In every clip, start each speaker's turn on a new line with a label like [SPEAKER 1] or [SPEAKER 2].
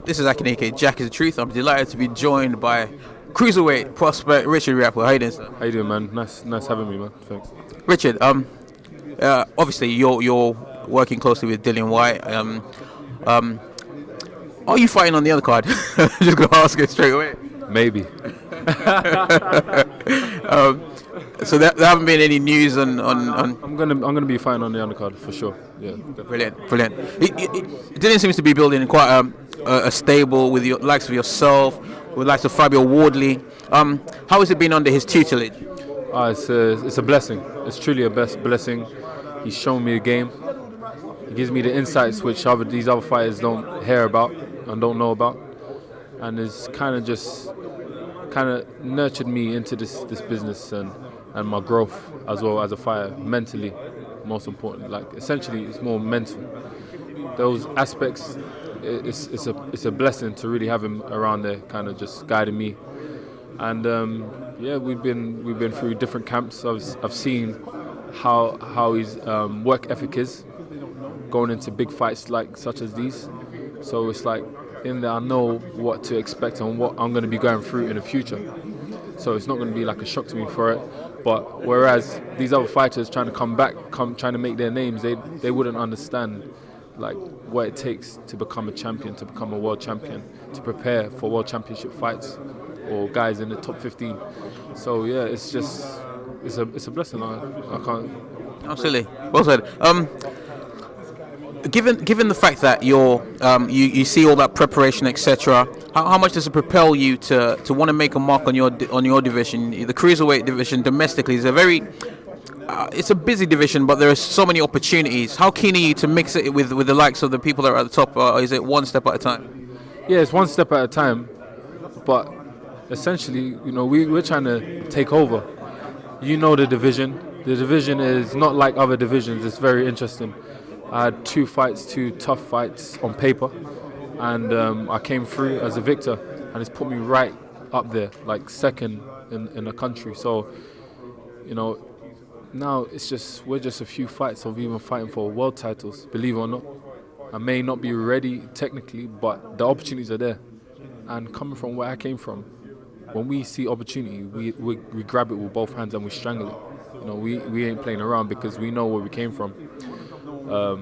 [SPEAKER 1] This is Akineke, Jack is the Truth. I'm delighted to be joined by cruiserweight prospect Richard Riakpore. How you doing, sir?
[SPEAKER 2] How you doing, man? Nice having me, man. Thanks.
[SPEAKER 1] Richard, obviously you're working closely with Dillian Whyte. Are you fighting on the undercard? I'm just gonna ask it straight away.
[SPEAKER 2] Maybe.
[SPEAKER 1] So there haven't been any news on.
[SPEAKER 2] I'm gonna be fighting on the undercard for sure. Yeah. Definitely.
[SPEAKER 1] Brilliant. Dillian seems to be building quite a stable with the likes of yourself, with the likes of Fabio Wardley. How has it been under his tutelage?
[SPEAKER 2] It's a blessing. It's truly a blessing. He's shown me the game. He gives me the insights which these other fighters don't hear about and don't know about, and it's kind of nurtured me into this business and my growth as well as a fighter, mentally, most important. Like essentially, it's more mental. Those aspects, it's a blessing to really have him around there, kind of just guiding me. And we've been through different camps. I've seen how his work ethic is going into big fights such as these. So it's like in there I know what to expect and what I'm going to be going through in the future. So it's not going to be like a shock to me for it. But whereas these other fighters trying to trying to make their names, they wouldn't understand like what it takes to become a champion, to become a world champion, to prepare for world championship fights or guys in the top 15. So yeah, it's a blessing. I can't.
[SPEAKER 1] Absolutely. Well said. Given the fact that you see all that preparation, etc., how much does it propel you to want to make a mark on your division? The cruiserweight division domestically is it's a busy division, but there are so many opportunities. How keen are you to mix it with the likes of the people that are at the top, or is it one step at a time?
[SPEAKER 2] Yeah, it's one step at a time, but essentially, we're trying to take over. The division. The division is not like other divisions. It's very interesting. I had two tough fights on paper, and I came through as a victor, and it's put me right up there, like second in the country. So, now we're just a few fights of even fighting for world titles, believe it or not. I may not be ready technically, but the opportunities are there. And coming from where I came from, when we see opportunity, we grab it with both hands and we strangle it. We ain't playing around because we know where we came from. I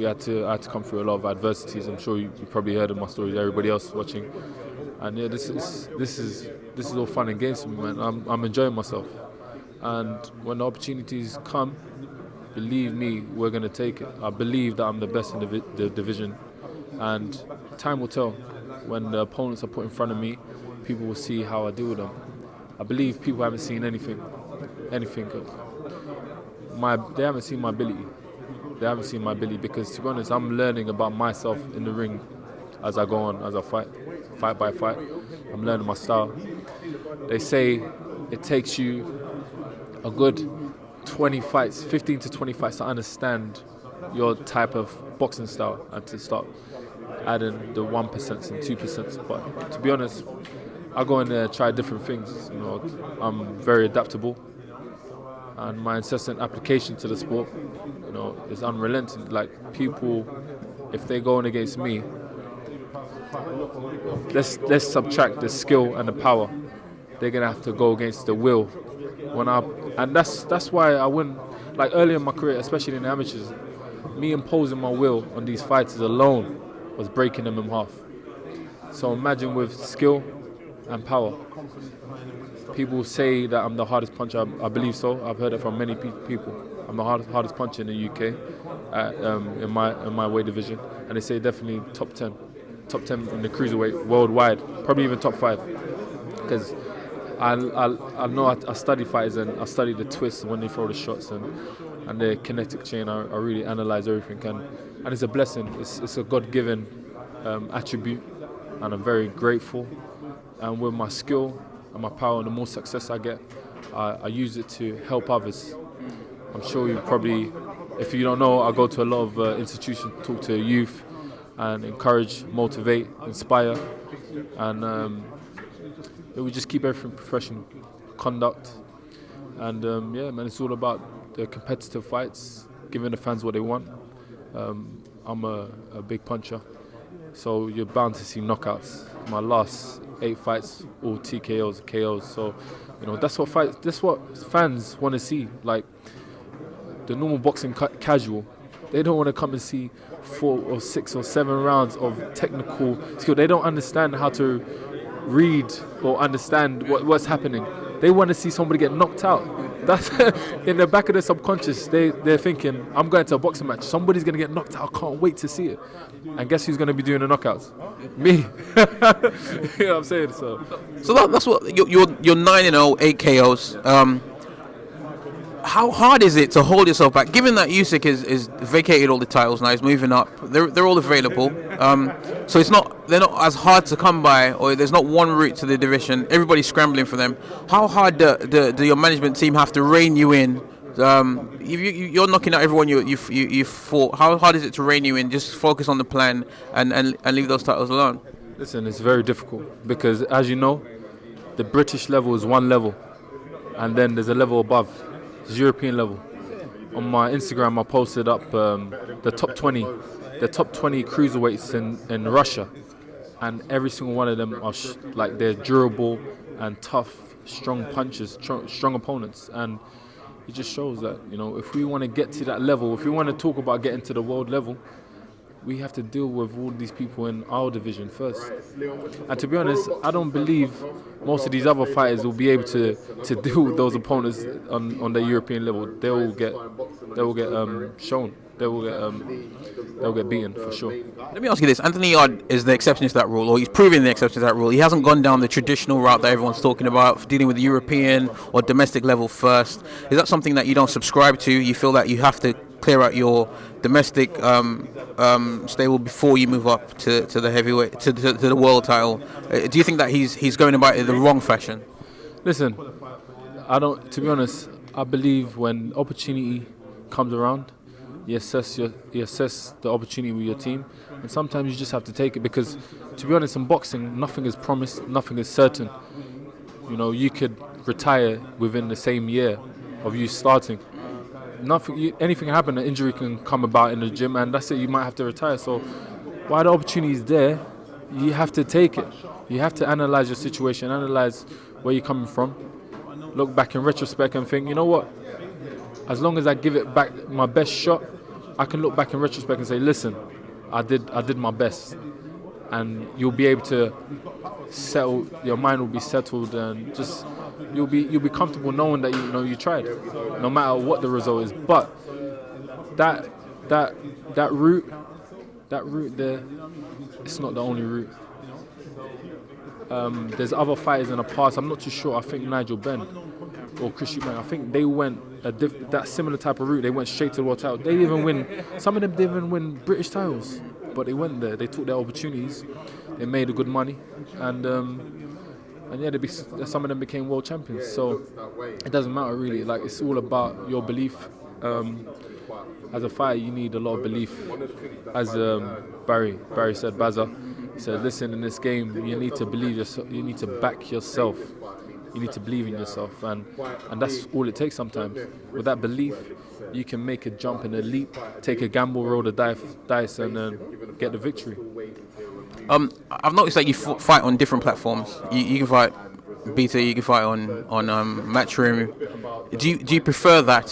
[SPEAKER 2] had to come through a lot of adversities. I'm sure you probably heard of my stories. Everybody else watching, and yeah, this is all fun and games for me, man. I'm enjoying myself, and when the opportunities come, believe me, we're gonna take it. I believe that I'm the best in the division, and time will tell. When the opponents are put in front of me, people will see how I deal with them. I believe people haven't seen anything. They haven't seen my ability. They haven't seen my ability because, to be honest, I'm learning about myself in the ring as I go on, as I fight by fight. I'm learning my style. They say it takes you a good 20 fights, 15 to 20 fights to understand your type of boxing style and to start adding the 1% and 2%. But to be honest, I go in there and try different things. I'm very adaptable. And my incessant application to the sport, is unrelenting. Like people, if they're going against me, let's subtract the skill and the power. They're gonna have to go against the will. And that's why I wouldn't, like early in my career, especially in the amateurs, me imposing my will on these fighters alone was breaking them in half. So imagine with skill and power. People say that I'm the hardest puncher. I believe so. I've heard it from many people. I'm the hardest puncher in the UK, in my weight division, and they say definitely top 10 in the cruiserweight worldwide, probably even top 5, because I know I study fighters and I study the twists when they throw the shots and the kinetic chain. I really analyze everything, and it's a blessing. It's a God-given attribute, and I'm very grateful. And with my skill and my power, and the more success I get, I use it to help others. I'm sure you probably, if you don't know, I go to a lot of institutions, talk to youth, and encourage, motivate, inspire, and we just keep everything professional, conduct, and it's all about the competitive fights, giving the fans what they want. I'm a big puncher, So you're bound to see knockouts. My last 8 fights, all TKOs, KOs. So, that's what fans want to see. Like the normal boxing casual, they don't want to come and see 4 or 6 or 7 rounds of technical skill. They don't understand how to read or understand what's happening. They want to see somebody get knocked out. That's in the back of their subconscious. They're thinking, I'm going to a boxing match. Somebody's going to get knocked out. I can't wait to see it. And guess who's going to be doing the knockouts? Me. You know what I'm saying? So
[SPEAKER 1] that's what you're 9-0, 8 KOs. How hard is it to hold yourself back, given that Usyk is vacated all the titles now, he's moving up, they're all available, so they're not as hard to come by, or there's not one route to the division, everybody's scrambling for them. How hard do your management team have to rein you in? You're knocking out everyone you fought. How hard is it to rein you in, just focus on the plan and leave those titles alone?
[SPEAKER 2] Listen, it's very difficult because, as you know, the British level is one level, and then there's a level above. European level. On my Instagram, I posted up the top 20 cruiserweights in Russia, and every single one of them are they're durable and tough, strong punches, strong opponents, and it just shows that if we want to get to that level, if we want to talk about getting to the world level, we have to deal with all these people in our division first. And to be honest, I don't believe most of these other fighters will be able to deal with those opponents on the European level. They will get shown. They will get beaten for sure.
[SPEAKER 1] Let me ask you this: Anthony Yarde is the exception to that rule, or he's proving the exception to that rule. He hasn't gone down the traditional route that everyone's talking about, dealing with the European or domestic level first. Is that something that you don't subscribe to? You feel that you have to clear out your domestic stable before you move up to the heavyweight, to the world title? Do you think that he's going about it the wrong fashion?
[SPEAKER 2] Listen, I don't. To be honest, I believe when opportunity comes around, you assess the opportunity with your team, and sometimes you just have to take it, because, to be honest, in boxing, nothing is promised, nothing is certain. You could retire within the same year of you starting. Anything can happen, an injury can come about in the gym, and that's it, you might have to retire. So while the opportunity is there, you have to take it. You have to analyze your situation, analyze where you're coming from, look back in retrospect and think, you know what, as long as I give it back my best shot, I can look back in retrospect and say, listen, I did my best. And you'll be able to settle, your mind will be settled, and just you'll be comfortable knowing that you tried, no matter what the result is. But that route there, it's not the only route. There's other fighters in the past. I'm not too sure. I think Nigel Benn or Chris Eubank, I think they went that similar type of route. They went straight to the world title. They didn't even win. Some of them didn't even win British titles, but they went there. They took their opportunities. They made the good money, and some of them became world champions. So it doesn't matter really. Like, it's all about your belief. As a fighter, you need a lot of belief. As Barry said, Bazza, he said, listen, in this game, you need to believe yourself. You need to back yourself. You need to believe in yourself, and that's all it takes sometimes. With that belief, you can make a jump and a leap, take a gamble, roll the dice, and get the victory.
[SPEAKER 1] I've noticed that you fight on different platforms. You can fight Beta, you can fight on Matchroom. Do you prefer that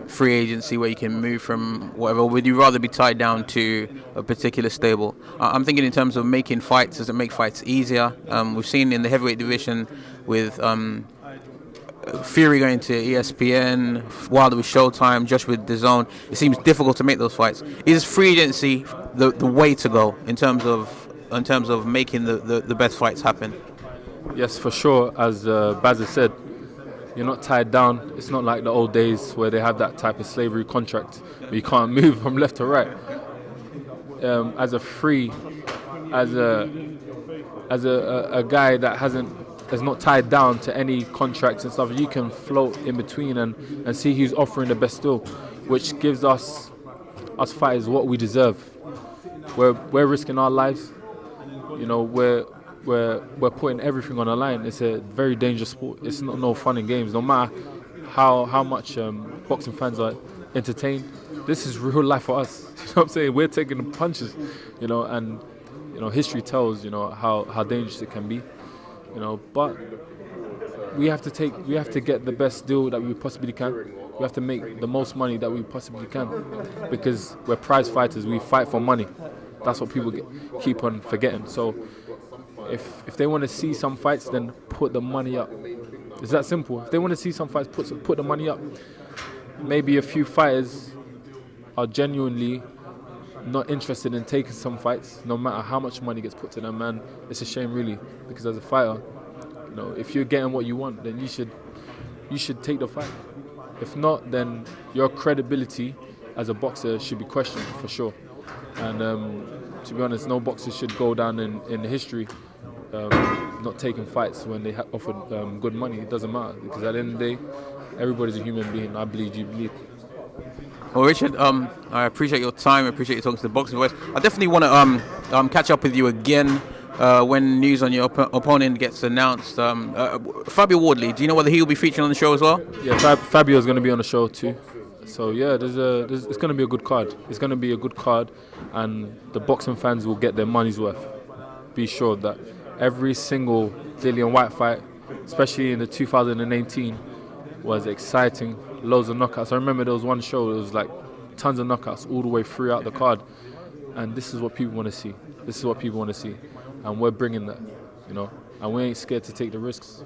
[SPEAKER 1] free agency where you can move from whatever, or would you rather be tied down to a particular stable? I'm thinking in terms of making fights. Does it make fights easier? We've seen in the heavyweight division with Fury going to ESPN, Wilder with Showtime, Josh with Dazn. It seems difficult to make those fights. Is free agency the way to go in terms of making the best fights happen?
[SPEAKER 2] Yes, for sure. As Bazza said, you're not tied down. It's not like the old days where they have that type of slavery contract where you can't move from left to right. As a guy that is not tied down to any contracts and stuff, you can float in between and see who's offering the best deal, which gives us fighters what we deserve. We're risking our lives. We're putting everything on the line. It's a very dangerous sport. It's not no fun and games. No matter how much boxing fans are entertained. This is real life for us. You know what I'm saying? We're taking the punches, and history tells, how dangerous it can be, but we have to get the best deal that we possibly can. We have to make the most money that we possibly can, because we're prize fighters. We fight for money. That's what people keep on forgetting. So if they want to see some fights, then put the money up. It's that simple. If they want to see some fights, put the money up. Maybe a few fighters are genuinely not interested in taking some fights, no matter how much money gets put to them, man. It's a shame, really, because as a fighter, if you're getting what you want, then you should take the fight. If not, then your credibility as a boxer should be questioned for sure. And to be honest, no boxer should go down in history not taking fights when they offered good money. It doesn't matter, because at the end of the day, everybody's a human being. I believe you believe.
[SPEAKER 1] Well, Richard, I appreciate your time. I appreciate you talking to the Boxing Voice. I definitely want to catch up with you again when news on your opponent gets announced. Fabio Wardley, do you know whether he will be featured on the show as well?
[SPEAKER 2] Yeah, Fabio's going to be on the show too. So yeah, it's going to be a good card. It's going to be a good card, and the boxing fans will get their money's worth. Be sure that every single Dillian Whyte fight, especially in the 2018, was exciting. Loads of knockouts. I remember there was one show, it was like tons of knockouts all the way throughout the card. And this is what people want to see. This is what people want to see. And we're bringing that, and we ain't scared to take the risks.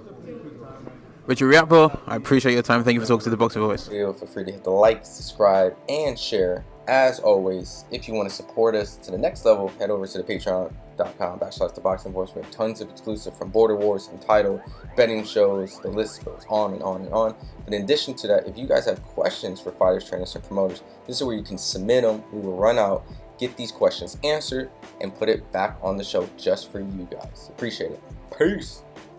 [SPEAKER 1] Richard Riakpore, I appreciate your time. Thank you for talking to the Boxing Voice.
[SPEAKER 3] Feel free to hit the like, subscribe, and share. As always, if you want to support us to the next level, head over to the patreon.com/ThaBoxingVoice. We have tons of exclusive from Border Wars, Entitled, betting shows, the list goes on and on and on. But in addition to that, if you guys have questions for fighters, trainers, and promoters, this is where you can submit them. We will run out, get these questions answered, and put it back on the show just for you guys. Appreciate it. Peace.